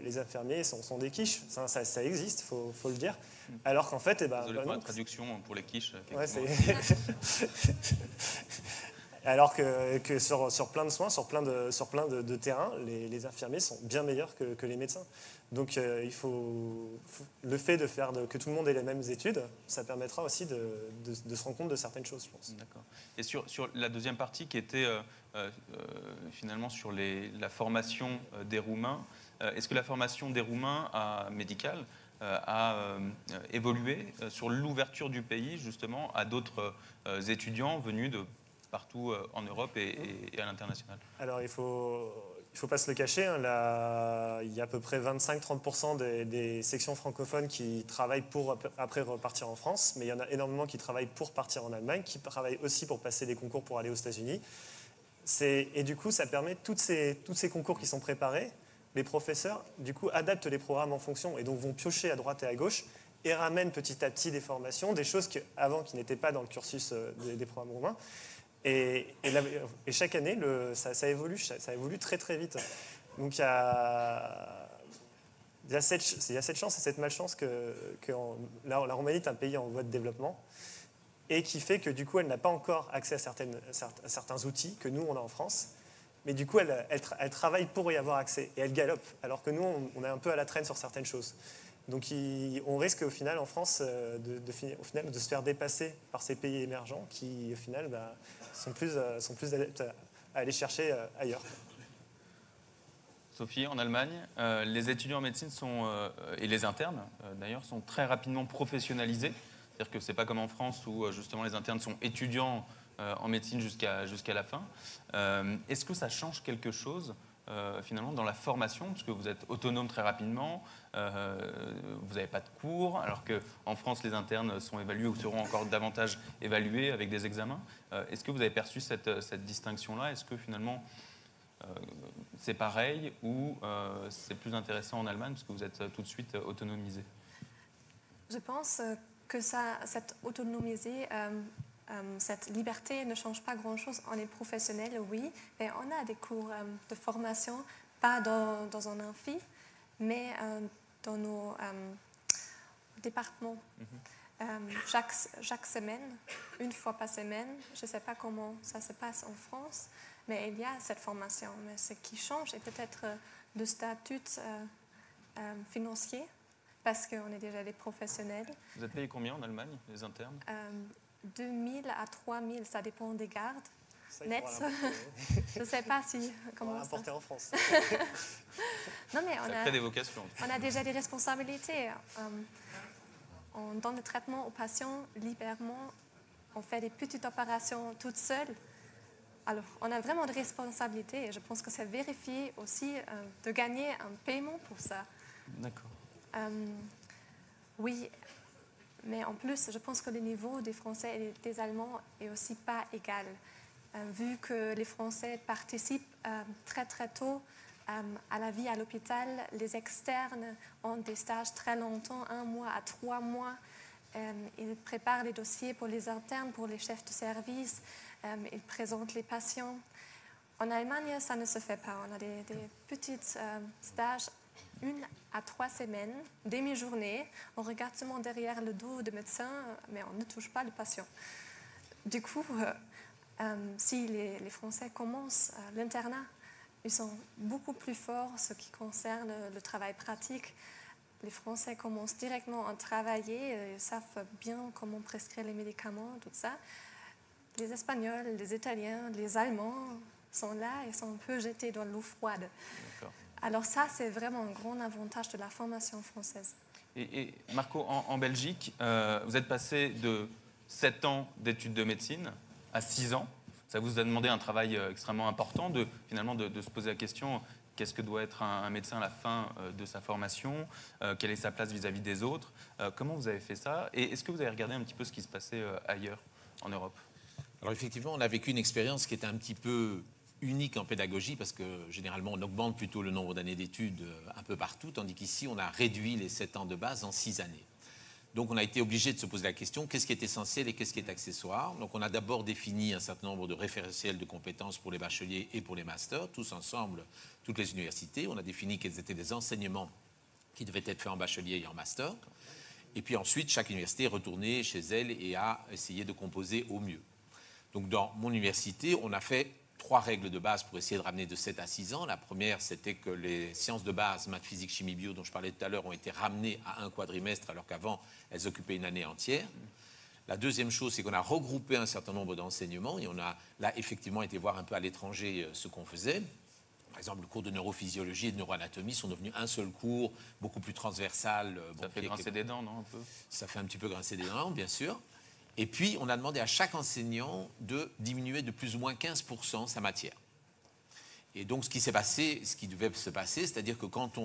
les infirmiers sont des quiches. Ça existe, il faut le dire. Alors qu'en fait...
Désolé pour la traduction pour les quiches.
Ouais, alors que sur plein de soins, sur plein de terrains, les infirmiers sont bien meilleurs que les médecins. Donc le fait que tout le monde ait les mêmes études, ça permettra aussi de se rendre compte de certaines choses, je pense.
D'accord. Et sur la deuxième partie qui était finalement sur la formation des Roumains, est-ce que la formation des Roumains médicale a évolué sur l'ouverture du pays justement à d'autres étudiants venus de partout en Europe et à l'international?
Alors il faut pas se le cacher, hein, il y a à peu près 25-30% des sections francophones qui travaillent pour après repartir en France, mais il y en a énormément qui travaillent pour partir en Allemagne, qui travaillent aussi pour passer des concours pour aller aux États-Unis. Et du coup, ça permet tous ces concours qui sont préparés, les professeurs du coup adaptent les programmes en fonction et donc vont piocher à droite et à gauche et ramènent petit à petit des formations, des choses qui n'étaient pas dans le cursus des programmes roumains. Et chaque année, ça évolue très très vite. Donc il y a il y a cette chance et cette malchance la Roumanie est un pays en voie de développement et qui fait que du coup, elle n'a pas encore accès à certains outils que nous, on a en France. Mais du coup, elle travaille pour y avoir accès et elle galope, alors que nous, on est un peu à la traîne sur certaines choses. Donc on risque au final en France de se faire dépasser par ces pays émergents qui au final sont plus adeptes à aller chercher ailleurs.
Sophie, en Allemagne, les étudiants en médecine et les internes d'ailleurs sont très rapidement professionnalisés. C'est-à-dire que ce n'est pas comme en France où justement les internes sont étudiants en médecine jusqu'à la fin. Est-ce que ça change quelque chose finalement dans la formation, parce que vous êtes autonome très rapidement, vous n'avez pas de cours, alors qu'en France les internes sont évalués ou seront encore davantage évalués avec des examens. Est-ce que vous avez perçu cette distinction-là? Est-ce que finalement c'est pareil ou c'est plus intéressant en Allemagne parce que vous êtes tout de suite autonomisé?
Je pense que cette autonomisé, cette liberté ne change pas grand-chose. On est professionnel, oui, mais on a des cours de formation, pas dans un amphi, mais dans nos départements. Chaque semaine, une fois par semaine, je ne sais pas comment ça se passe en France, mais il y a cette formation. Mais ce qui change est peut-être le statut financier, parce qu'on est déjà des professionnels.
Vous êtes payé combien en Allemagne, les internes?
2 000 à 3 000, ça dépend des gardes.
Ça,
Net. Je ne sais pas si...
Comment l'importer en France.
Non, mais
ça crée des vocations.
On a déjà des responsabilités. On donne le traitement aux patients librement. On fait des petites opérations toutes seules. Alors, on a vraiment des responsabilités et je pense que c'est vérifié aussi de gagner un paiement pour ça.
D'accord.
Oui, mais en plus, je pense que le niveau des Français et des Allemands est aussi pas égal. Vu que les Français participent très très tôt à la vie à l'hôpital, les externes ont des stages très longtemps, 1 mois à 3 mois. Ils préparent les dossiers pour les internes, pour les chefs de service. Ils présentent les patients. En Allemagne, ça ne se fait pas. On a des petits stages, 1 à 3 semaines, demi-journée. On regarde seulement derrière le dos du médecin, mais on ne touche pas le patient. Du coup, si les Français commencent l'internat, ils sont beaucoup plus forts en ce qui concerne le travail pratique. Les Français commencent directement à travailler, ils savent bien comment prescrire les médicaments, tout ça. Les Espagnols, les Italiens, les Allemands sont là et sont un peu jetés dans l'eau froide. Alors ça, c'est vraiment un grand avantage de la formation française.
Et Marco, en Belgique, vous êtes passé de 7 ans d'études de médecine à 6 ans. Ça vous a demandé un travail extrêmement important finalement de se poser la question qu'est-ce que doit être un médecin à la fin de sa formation, quelle est sa place vis-à-vis des autres. Comment vous avez fait ça? Et est-ce que vous avez regardé un petit peu ce qui se passait ailleurs, en Europe?
Alors effectivement, on a vécu une expérience qui était un petit peu unique en pédagogie parce que généralement on augmente plutôt le nombre d'années d'études un peu partout, tandis qu'ici on a réduit les 7 ans de base en 6 années. Donc on a été obligé de se poser la question qu'est-ce qui est essentiel et qu'est-ce qui est accessoire. Donc on a d'abord défini un certain nombre de référentiels de compétences pour les bacheliers et pour les masters, tous ensemble, toutes les universités. On a défini quels étaient les enseignements qui devaient être faits en bachelier et en master. Et puis ensuite, chaque université est retournée chez elle et a essayé de composer au mieux. Donc dans mon université, on a fait 3 règles de base pour essayer de ramener de 7 à 6 ans. La première, c'était que les sciences de base, maths, physique, chimie, bio, dont je parlais tout à l'heure, ont été ramenées à un quadrimestre, alors qu'avant, elles occupaient une année entière. La deuxième chose, c'est qu'on a regroupé un certain nombre d'enseignements et on a là effectivement été voir un peu à l'étranger ce qu'on faisait. Par exemple, le cours de neurophysiologie et de neuroanatomie sont devenus un seul cours, beaucoup plus transversal.
Ça fait grincer des dents, non, un peu?
Ça fait un petit peu grincer des dents, bien sûr. Et puis, on a demandé à chaque enseignant de diminuer de plus ou moins 15% sa matière. Et donc, ce qui s'est passé, ce qui devait se passer, c'est-à-dire que quand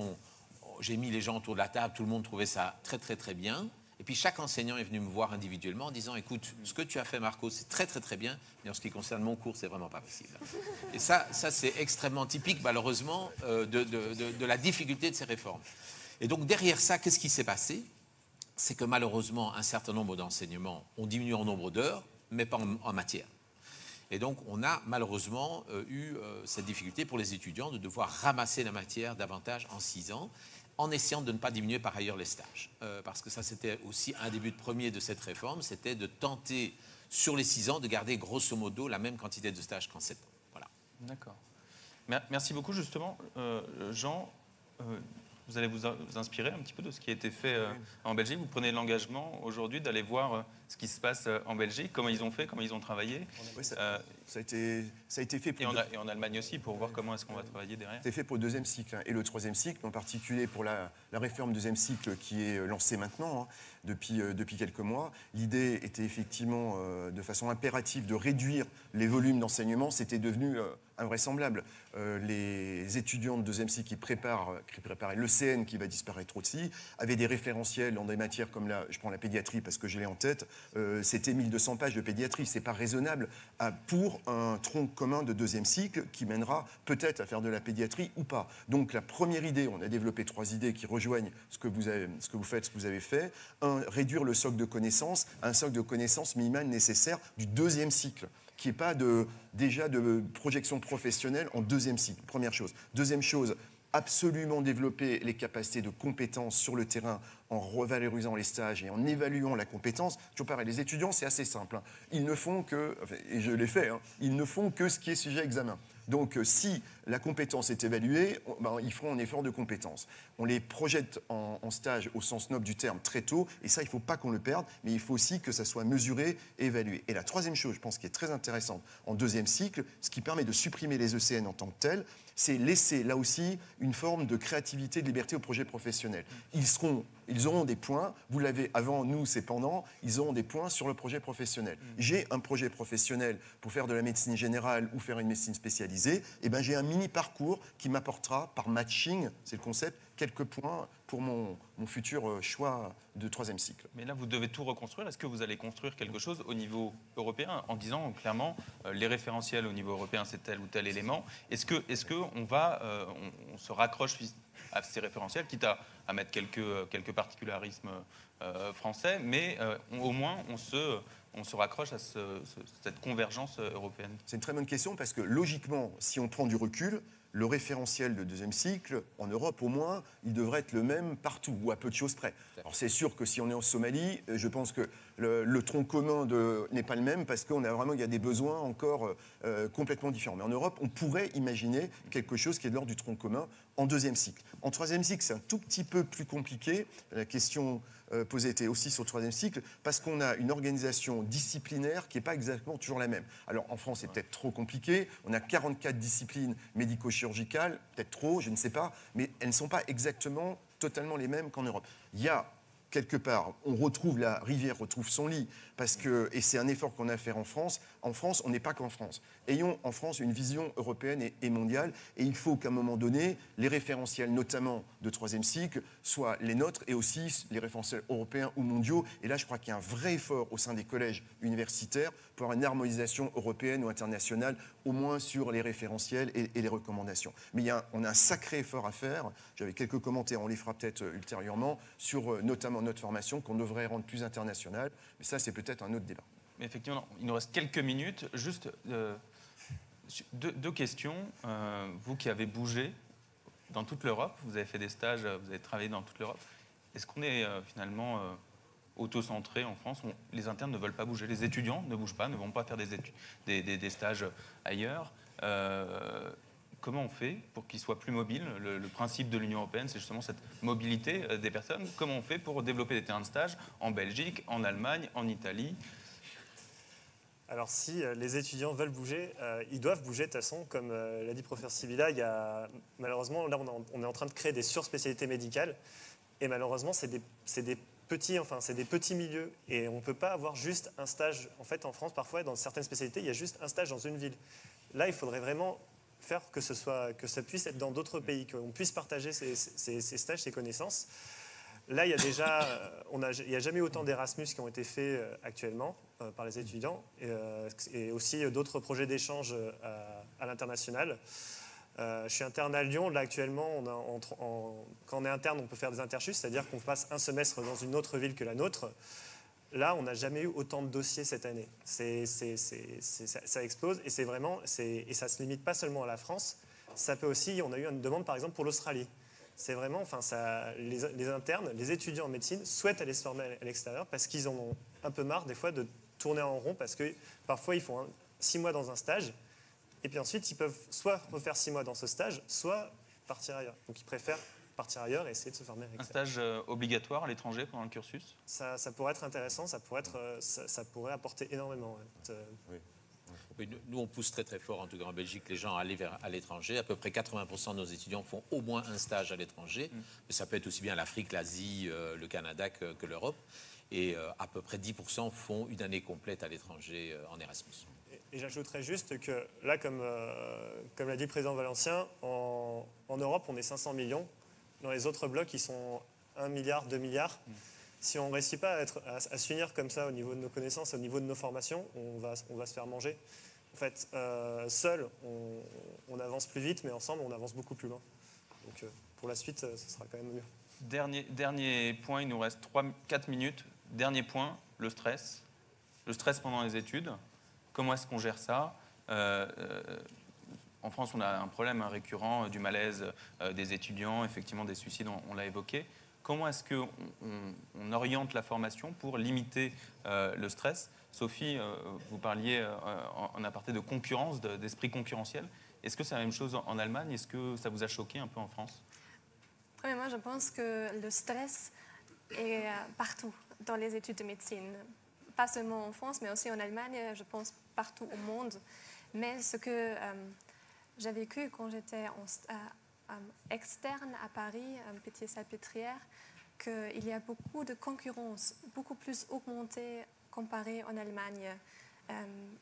j'ai mis les gens autour de la table, tout le monde trouvait ça très, très, très bien. Et puis, chaque enseignant est venu me voir individuellement en disant, écoute, ce que tu as fait, Marco, c'est très, très, très bien, mais en ce qui concerne mon cours, c'est vraiment pas possible. Et ça c'est extrêmement typique, malheureusement, de la difficulté de ces réformes. Et donc, derrière ça, qu'est-ce qui s'est passé? C'est que malheureusement, un certain nombre d'enseignements ont diminué en nombre d'heures, mais pas en matière. Et donc, on a malheureusement eu cette difficulté pour les étudiants de devoir ramasser la matière davantage en 6 ans. en essayant de ne pas diminuer par ailleurs les stages. Parce que ça, c'était aussi un des buts premiers de cette réforme, c'était de tenter, sur les 6 ans, de garder grosso modo la même quantité de stages qu'en 7 ans. Voilà.
D'accord. Merci beaucoup, justement. Jean, vous allez vous inspirer un petit peu de ce qui a été fait en Belgique. Vous prenez l'engagement aujourd'hui d'aller voir ce qui se passe en Belgique, comment ils ont fait, comment ils ont travaillé.
Oui, ça a été fait pour...
Et en Allemagne aussi, pour voir comment est-ce qu'on va travailler derrière.
C'est fait pour le deuxième cycle, hein, et le troisième cycle, en particulier pour la réforme deuxième cycle qui est lancée maintenant, hein, depuis quelques mois. L'idée était effectivement, de façon impérative, de réduire les volumes d'enseignement. C'était devenu invraisemblable. Les étudiants de deuxième cycle qui préparaient l'ECN, qui va disparaître aussi, avaient des référentiels dans des matières comme je prends la pédiatrie parce que je l'ai en tête, c'était 1200 pages de pédiatrie. C'est pas raisonnable pour un tronc commun de deuxième cycle qui mènera peut-être à faire de la pédiatrie ou pas. Donc la première idée, on a développé 3 idées qui rejoignent ce que vous faites, ce que vous avez fait. Réduire le socle de connaissances à un socle de connaissances minimal nécessaire du deuxième cycle, qui n'est pas déjà de projection professionnelle en deuxième cycle, première chose. Deuxième chose, absolument développer les capacités de compétences sur le terrain en revalorisant les stages et en évaluant la compétence. Toujours pareil, les étudiants, c'est assez simple, hein. Ils ne font que, et je l'ai fait, hein, ils ne font que ce qui est sujet à examen. Donc, si la compétence est évaluée, ils feront un effort de compétence. On les projette en stage au sens noble du terme très tôt, et ça, il ne faut pas qu'on le perde, mais il faut aussi que ça soit mesuré et évalué. Et la troisième chose, je pense, qui est très intéressante en deuxième cycle, ce qui permet de supprimer les ECN en tant que tels, c'est laisser, là aussi, une forme de créativité, de liberté au projet professionnel. Ils auront des points, vous l'avez avant, nous, c'est pendant, ils auront des points sur le projet professionnel. J'ai un projet professionnel pour faire de la médecine générale ou faire une médecine spécialisée, et ben j'ai un mini-parcours qui m'apportera, par matching, c'est le concept, quelques points pour mon futur choix de troisième cycle.
Mais là, vous devez tout reconstruire. Est-ce que vous allez construire quelque chose au niveau européen en disant clairement les référentiels au niveau européen, c'est tel ou tel élément? Est-ce que on se raccroche à ces référentiels, quitte à mettre quelques particularismes français, mais au moins on se raccroche à cette convergence européenne?
C'est une très bonne question parce que logiquement, si on prend du recul, le référentiel de deuxième cycle, en Europe au moins, il devrait être le même partout, ou à peu de choses près. Alors c'est sûr que si on est en Somalie, je pense que le tronc commun n'est pas le même parce qu'il y a des besoins encore complètement différents. Mais en Europe, on pourrait imaginer quelque chose qui est de l'ordre du tronc commun en deuxième cycle. En troisième cycle, c'est un tout petit peu plus compliqué. La question posée était aussi sur le troisième cycle, parce qu'on a une organisation disciplinaire qui n'est pas exactement toujours la même. Alors en France, c'est peut-être trop compliqué. On a 44 disciplines médico-chirurgicales, peut-être trop, je ne sais pas, mais elles ne sont pas exactement totalement les mêmes qu'en Europe. Il y a quelque part, la rivière retrouve son lit, et c'est un effort qu'on a à faire en France. En France, on n'est pas qu'en France. Ayons en France une vision européenne et mondiale, et il faut qu'à un moment donné, les référentiels, notamment de troisième cycle, soient les nôtres, et aussi les référentiels européens ou mondiaux. Et là, je crois qu'il y a un vrai effort au sein des collèges universitaires pour avoir une harmonisation européenne ou internationale, au moins sur les référentiels et les recommandations. Mais on a un sacré effort à faire. J'avais quelques commentaires, on les fera peut-être ultérieurement, sur notamment notre formation, qu'on devrait rendre plus internationale. Mais ça, c'est peut-être un autre débat.
Mais effectivement, il nous reste quelques minutes. Juste deux questions. Vous qui avez bougé dans toute l'Europe, vous avez fait des stages, vous avez travaillé dans toute l'Europe. Est-ce qu'on est finalement auto-centré en France? Les internes ne veulent pas bouger. Les étudiants ne bougent pas, ne vont pas faire des stages ailleurs. Comment on fait pour qu'ils soient plus mobiles? Le principe de l'Union européenne, c'est justement cette mobilité des personnes. Comment on fait pour développer des terrains de stage en Belgique, en Allemagne, en Italie?
Alors si les étudiants veulent bouger, ils doivent bouger de toute façon. Comme l'a dit professeur Sibilla, malheureusement, là on est en train de créer des surspécialités médicales. Et malheureusement, c'est des petits milieux. Et on ne peut pas avoir juste un stage. En fait, en France, parfois, dans certaines spécialités, il y a juste un stage dans une ville. Là, il faudrait vraiment faire que ça puisse être dans d'autres pays, qu'on puisse partager ces stages, ces connaissances. Là, il n'y a jamais eu autant d'Erasmus qui ont été faits actuellement par les étudiants, et aussi d'autres projets d'échange à l'international. Je suis interne à Lyon. Là, actuellement, quand on est interne, on peut faire des interchus, c'est-à-dire qu'on passe un semestre dans une autre ville que la nôtre. Là, on n'a jamais eu autant de dossiers cette année. Ça explose, et et ça ne se limite pas seulement à la France. Ça peut aussi, on a eu une demande, par exemple, pour l'Australie. c'est vraiment, les internes, les étudiants en médecine souhaitent aller se former à l'extérieur parce qu'ils en ont un peu marre des fois de tourner en rond parce que parfois ils font 6 mois dans un stage et puis ensuite ils peuvent soit refaire 6 mois dans ce stage, soit partir ailleurs. Donc ils préfèrent partir ailleurs et essayer de se former à l'extérieur.
Un stage obligatoire à l'étranger pendant le cursus?
Ça pourrait être intéressant, ça pourrait apporter énormément.
Oui, nous, on pousse très très fort, en tout cas en Belgique, les gens à aller à l'étranger. À peu près 80% de nos étudiants font au moins un stage à l'étranger. Mais ça peut être aussi bien l'Afrique, l'Asie, le Canada que l'Europe. Et à peu près 10% font une année complète à l'étranger en Erasmus.
Et j'ajouterais juste que là, comme l'a dit le président Valencien, en Europe, on est 500 millions. Dans les autres blocs, ils sont 1 milliard, 2 milliards. Si on ne réussit pas à s'unir comme ça au niveau de nos connaissances, au niveau de nos formations, on va se faire manger. En fait, seul, on avance plus vite, mais ensemble, on avance beaucoup plus loin. Donc, pour la suite, ce sera quand même mieux.
Dernier point, il nous reste 4 minutes. Dernier point, le stress. Le stress pendant les études. Comment est-ce qu'on gère ça? En France, on a un problème récurrent du malaise des étudiants, effectivement des suicides, on l'a évoqué. Comment est-ce qu'on oriente la formation pour limiter le stress? Sophie, vous parliez en aparté de concurrence, d'esprit concurrentiel. Est-ce que c'est la même chose en Allemagne? Est-ce que ça vous a choqué un peu en France?
Premièrement, je pense que le stress est partout dans les études de médecine. Pas seulement en France, mais aussi en Allemagne, je pense partout au monde. Mais ce que j'ai vécu quand j'étais externe à Paris, Pitié-Salpêtrière, qu'il y a beaucoup de concurrence, beaucoup plus augmentée comparée en Allemagne.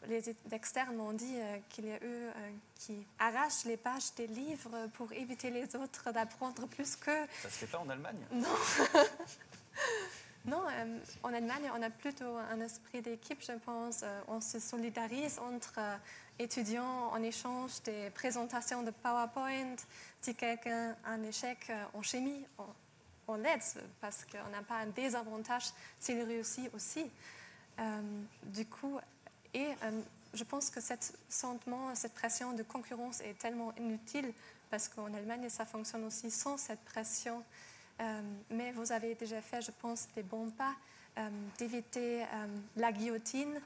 Les externes m'ont dit qu'il y a eux qui arrachent les pages des livres pour éviter les autres d'apprendre plus qu'eux.
Ça se fait pas en Allemagne?
Non. Non, en Allemagne, on a plutôt un esprit d'équipe, je pense. On se solidarise entre étudiants en échange des présentations de PowerPoint. Si quelqu'un a un échec en chimie, on l'aide parce qu'on n'a pas un désavantage s'il réussit aussi. Du coup, je pense que cette pression de concurrence est tellement inutile parce qu'en Allemagne, ça fonctionne aussi sans cette pression. Mais vous avez déjà fait, je pense, des bons pas d'éviter la guillotine,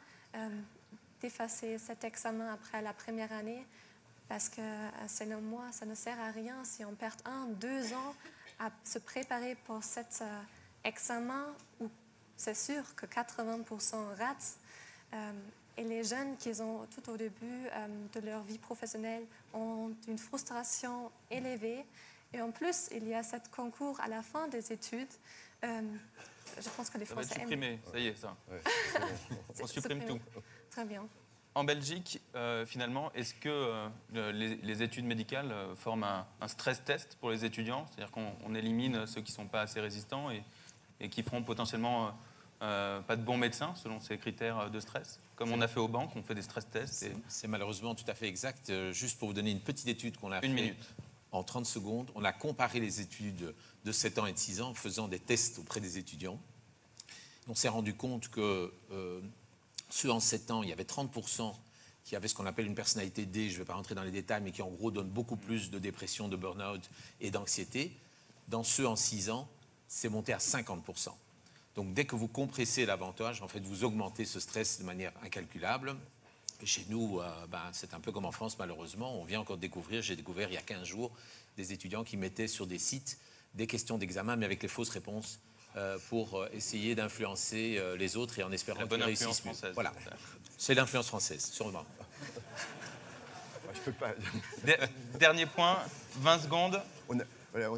d'effacer cet examen après la première année, parce que selon moi, ça ne sert à rien si on perd 1-2 ans à se préparer pour cet examen où c'est sûr que 80% ratent. Et les jeunes qui ont tout au début de leur vie professionnelle ont une frustration élevée. Et en plus, il y a ce concours à la fin des études. Je pense que les
Ça va
Français
être supprimé, ça y est, ça.
Ouais,
On supprime tout.
Très bien.
En Belgique, finalement, est-ce que les études médicales forment un stress test pour les étudiants? C'est-à-dire qu'on élimine ceux qui ne sont pas assez résistants et qui feront potentiellement pas de bons médecins selon ces critères de stress? Comme on a fait aux banques, on fait des stress tests.
C'est malheureusement tout à fait exact. Juste pour vous donner une petite étude qu'on a faite.
Une minute.
En 30 secondes, on a comparé les études de 7 ans et de 6 ans en faisant des tests auprès des étudiants. On s'est rendu compte que ceux en 7 ans, il y avait 30% qui avaient ce qu'on appelle une personnalité D, je ne vais pas rentrer dans les détails, mais qui en gros donnent beaucoup plus de dépression, de burn-out et d'anxiété. Dans ceux en 6 ans, c'est monté à 50%. Donc dès que vous compressez l'avantage, en fait, vous augmentez ce stress de manière incalculable. Et chez nous, c'est un peu comme en France, malheureusement. On vient encore de découvrir, j'ai découvert il y a 15 jours, des étudiants qui mettaient sur des sites des questions d'examen, mais avec les fausses réponses, pour essayer d'influencer les autres et en espérant qu'ils réussissent mieux. Voilà, c'est l'influence française, sûrement.
Je peux pas.
Dernier point, 20 secondes.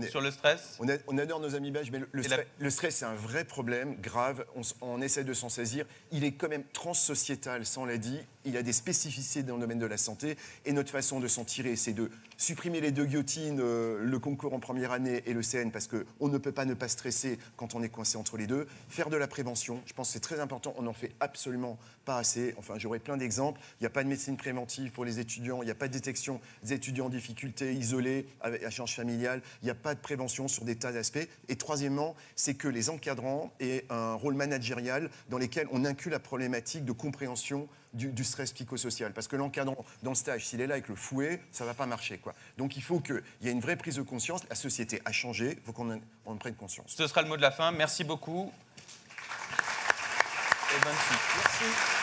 Sur le stress.
On adore nos amis belges, mais le stress, c'est un vrai problème grave. On essaie de s'en saisir. Il est quand même transsociétal, ça on l'a dit. Il a des spécificités dans le domaine de la santé. Et notre façon de s'en tirer, c'est de supprimer les 2 guillotines, le concours en première année et le CN, parce qu'on ne peut pas ne pas stresser quand on est coincé entre les deux. Faire de la prévention, je pense que c'est très important. On n'en fait absolument pas assez. Enfin, j'aurais plein d'exemples. Il n'y a pas de médecine préventive pour les étudiants. Il n'y a pas de détection des étudiants en difficulté, isolés, avec la charge familiale. Il n'y a pas de prévention sur des tas d'aspects. Et troisièmement, c'est que les encadrants aient un rôle managérial dans lequel on inclut la problématique de compréhension du stress psychosocial. Parce que l'encadrant dans le stage, s'il est là avec le fouet, ça ne va pas marcher, quoi. Donc il faut qu'il y ait une vraie prise de conscience. La société a changé, il faut qu'on en prenne conscience.
Ce sera le mot de la fin. Merci beaucoup. Et bonne suite.
Merci.